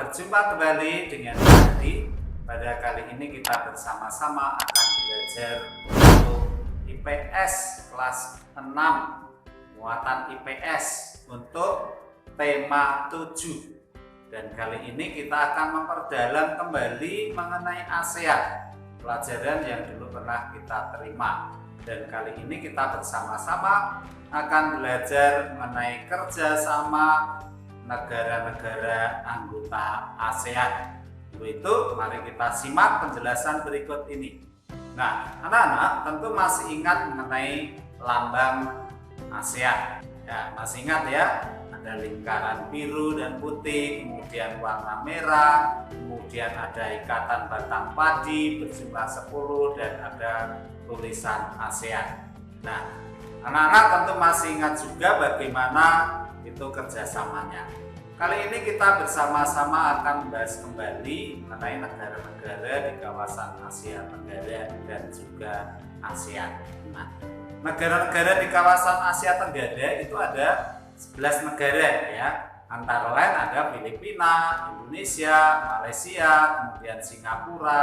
berjumpa kembali dengan Adi. Pada kali ini kita bersama-sama akan belajar untuk IPS kelas 6, muatan IPS untuk tema 7. Dan kali ini kita akan memperdalam kembali mengenai ASEAN, pelajaran yang dulu pernah kita terima. Dan kali ini kita bersama-sama akan belajar mengenai kerjasama negara-negara anggota ASEAN. Untuk itu, mari kita simak penjelasan berikut ini. Nah, anak-anak tentu masih ingat mengenai lambang ASEAN. Ya, masih ingat ya? Ada lingkaran biru dan putih, kemudian warna merah, kemudian ada ikatan batang padi berjumlah 10 dan ada tulisan ASEAN. Nah, anak-anak tentu masih ingat juga bagaimana itu kerjasamanya. Kali ini kita bersama-sama akan membahas kembali mengenai negara-negara di kawasan Asia Tenggara dan juga ASEAN. Nah, negara-negara di kawasan Asia Tenggara itu ada 11 negara ya. Antara lain ada Filipina, Indonesia, Malaysia, kemudian Singapura,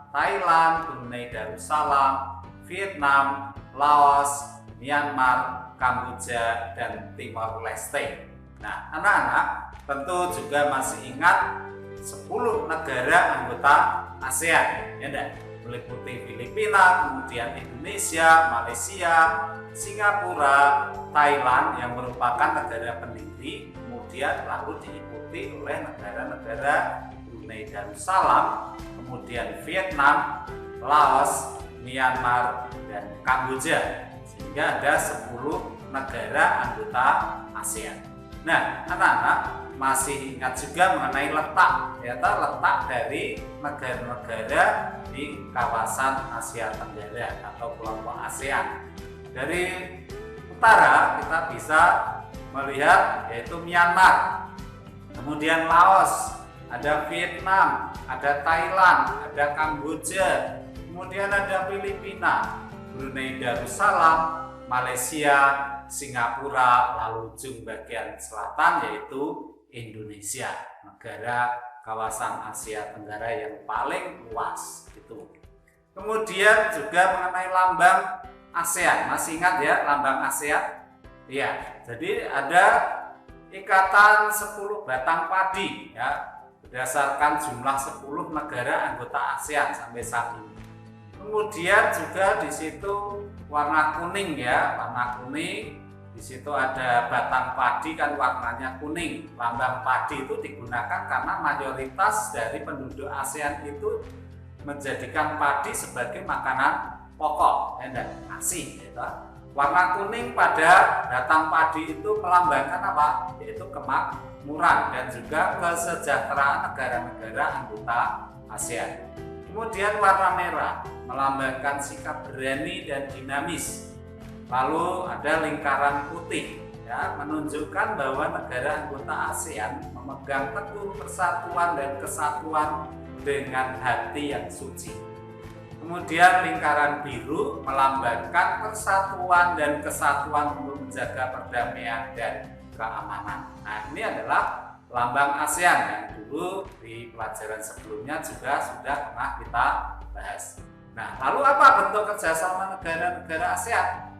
Thailand, Brunei Darussalam, Vietnam, Laos, Myanmar, Kamboja, dan Timor Leste. Nah, anak-anak tentu juga masih ingat 10 negara anggota ASEAN, ya enggak? Meliputi Filipina, kemudian Indonesia, Malaysia, Singapura, Thailand yang merupakan negara pendiri, kemudian lalu diikuti oleh negara-negara Brunei Darussalam, kemudian Vietnam, Laos, Myanmar, dan Kamboja. Sehingga ada 10 negara anggota ASEAN. Nah, anak-anak masih ingat juga mengenai letak, yaitu letak dari negara-negara di kawasan Asia Tenggara atau kelompok ASEAN. Dari utara kita bisa melihat yaitu Myanmar, kemudian Laos, ada Vietnam, ada Thailand, ada Kamboja, kemudian ada Filipina, Brunei Darussalam, Malaysia, Singapura, lalu ujung bagian selatan yaitu Indonesia, negara kawasan Asia Tenggara yang paling luas itu. Kemudian juga mengenai lambang ASEAN, masih ingat ya lambang ASEAN? Ya, jadi ada ikatan 10 batang padi ya, berdasarkan jumlah 10 negara anggota ASEAN sampai saat ini. Kemudian juga di situ warna kuning ya, warna kuning. Di situ ada batang padi kan warnanya kuning. Lambang padi itu digunakan karena mayoritas dari penduduk ASEAN itu menjadikan padi sebagai makanan pokok, dan ASI. Gitu. Warna kuning pada batang padi itu melambangkan apa? Yaitu kemakmuran dan juga kesejahteraan negara-negara anggota ASEAN. Kemudian warna merah melambangkan sikap berani dan dinamis. Lalu ada lingkaran putih ya, menunjukkan bahwa negara anggota ASEAN memegang teguh persatuan dan kesatuan dengan hati yang suci. Kemudian lingkaran biru melambangkan persatuan dan kesatuan untuk menjaga perdamaian dan keamanan. Nah, ini adalah lambang ASEAN yang dulu di pelajaran sebelumnya juga sudah pernah kita bahas. Nah, lalu apa bentuk kerjasama negara-negara ASEAN?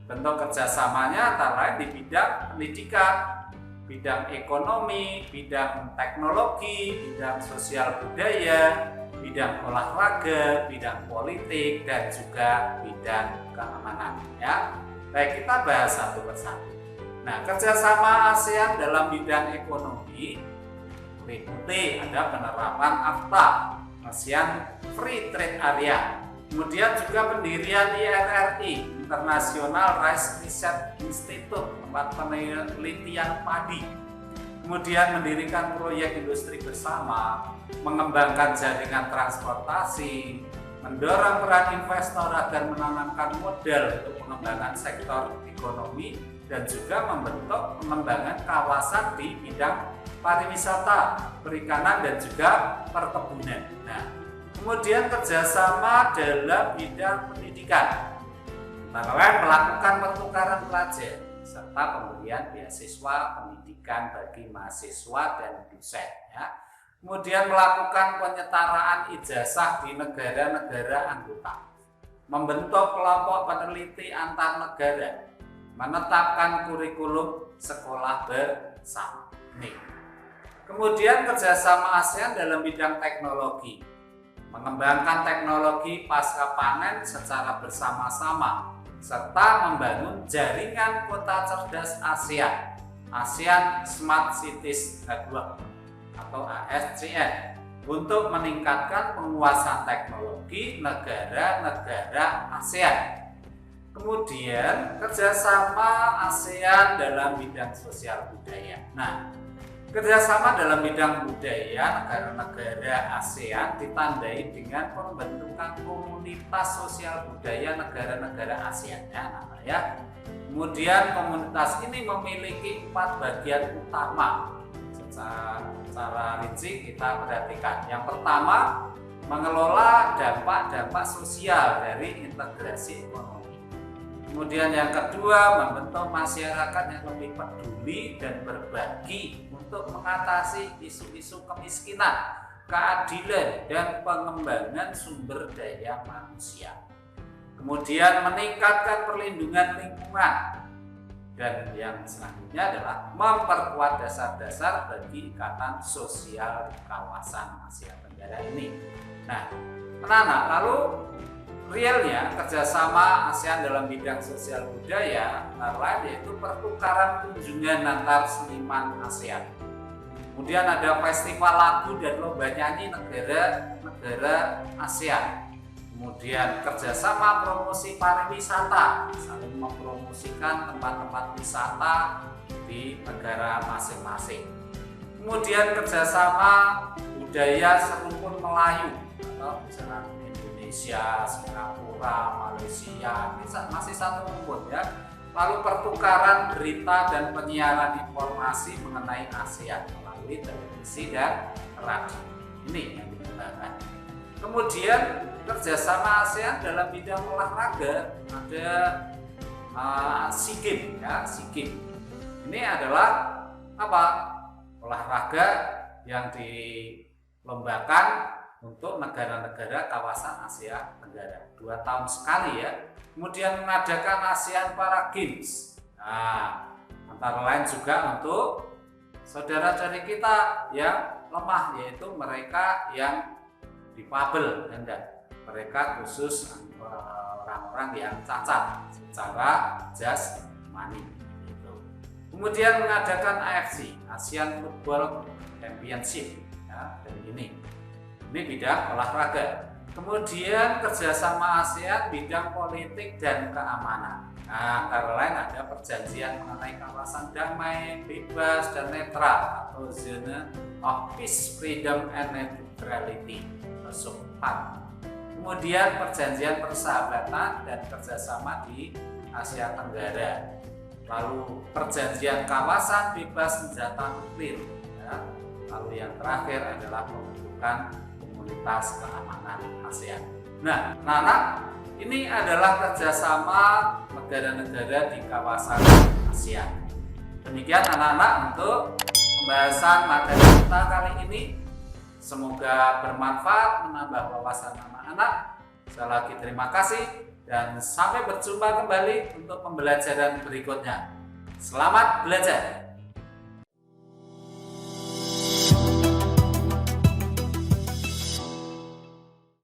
Bentuk kerjasamanya antara lain di bidang pendidikan, bidang ekonomi, bidang teknologi, bidang sosial budaya, bidang olahraga, bidang politik, dan juga bidang keamanan. Ya, baik, kita bahas satu persatu. Nah, kerjasama ASEAN dalam bidang ekonomi meliputi ada penerapan AFTA, ASEAN Free Trade Area. Kemudian juga pendirian IRRI, International Rice Research Institute, tempat penelitian padi. Kemudian mendirikan proyek industri bersama, mengembangkan jaringan transportasi, mendorong peran investor agar menanamkan modal untuk pengembangan sektor ekonomi, dan juga membentuk pengembangan kawasan di bidang pariwisata, perikanan, dan juga perkebunan. Nah, kemudian kerjasama dalam bidang pendidikan, antara lain melakukan pertukaran pelajar serta pemberian beasiswa pendidikan bagi mahasiswa dan dosen. Ya. Kemudian melakukan penyetaraan ijazah di negara-negara anggota, membentuk kelompok peneliti antar negara, menetapkan kurikulum sekolah bersama. Kemudian kerjasama ASEAN dalam bidang teknologi, mengembangkan teknologi pasca panen secara bersama-sama, serta membangun jaringan kota cerdas ASEAN, ASEAN Smart Cities Network atau ASCN, untuk meningkatkan penguasaan teknologi negara-negara ASEAN. Kemudian kerjasama ASEAN dalam bidang sosial budaya. Nah, kerjasama dalam bidang budaya negara-negara ASEAN ditandai dengan pembentukan komunitas sosial budaya negara-negara ASEAN, ya. Kemudian komunitas ini memiliki 4 bagian utama. Secara rinci kita perhatikan. Yang pertama, mengelola dampak-dampak sosial dari integrasi ekonomi. Kemudian yang kedua, membentuk masyarakat yang lebih peduli dan berbagi untuk mengatasi isu-isu kemiskinan, keadilan, dan pengembangan sumber daya manusia. Kemudian meningkatkan perlindungan lingkungan. Dan yang selanjutnya adalah memperkuat dasar-dasar bagi ikatan sosial di kawasan Asia Tenggara ini. Nah, anak-anak, lalu realnya kerjasama ASEAN dalam bidang sosial budaya lain yaitu pertukaran kunjungan antar seniman ASEAN. Kemudian ada festival lagu dan lomba nyanyi negara-negara ASEAN. Kemudian kerjasama promosi pariwisata, saling mempromosikan tempat-tempat wisata di negara masing-masing. Kemudian kerjasama budaya serukun Melayu atau misalnya Indonesia, Singapura, Malaysia, masih satu rumpun, ya. Lalu pertukaran berita dan penyiaran informasi mengenai ASEAN melalui televisi dan radio. Ini yang dikembangkan. Kemudian kerjasama ASEAN dalam bidang olahraga, ada SEA Games, ya, SEA Games. Ini adalah apa? Olahraga yang dilombakan untuk negara-negara kawasan Asia Tenggara 2 tahun sekali, ya. Kemudian mengadakan ASEAN Para Games. Nah, antara lain juga untuk saudara-saudari kita yang lemah, yaitu mereka yang difabel, dan mereka khusus orang-orang yang cacat secara jasmani. Kemudian mengadakan AFC, Asian Football Championship, ya, dari ini bidang olahraga. Kemudian kerjasama ASEAN bidang politik dan keamanan. Nah, antara lain ada perjanjian mengenai kawasan damai, bebas, dan netral atau Zone of Peace, Freedom, and Neutrality, SOPAN. Kemudian perjanjian persahabatan dan kerjasama di Asia Tenggara. Lalu perjanjian kawasan bebas senjata nuklir, ya. Lalu yang terakhir adalah pembentukan komunitas keamanan ASEAN. Nah, anak-anak, ini adalah kerjasama negara-negara di kawasan ASEAN. Demikian anak-anak untuk pembahasan materi kita kali ini. Semoga bermanfaat, menambah wawasan anak-anak. Sekali lagi terima kasih dan sampai berjumpa kembali untuk pembelajaran berikutnya. Selamat belajar.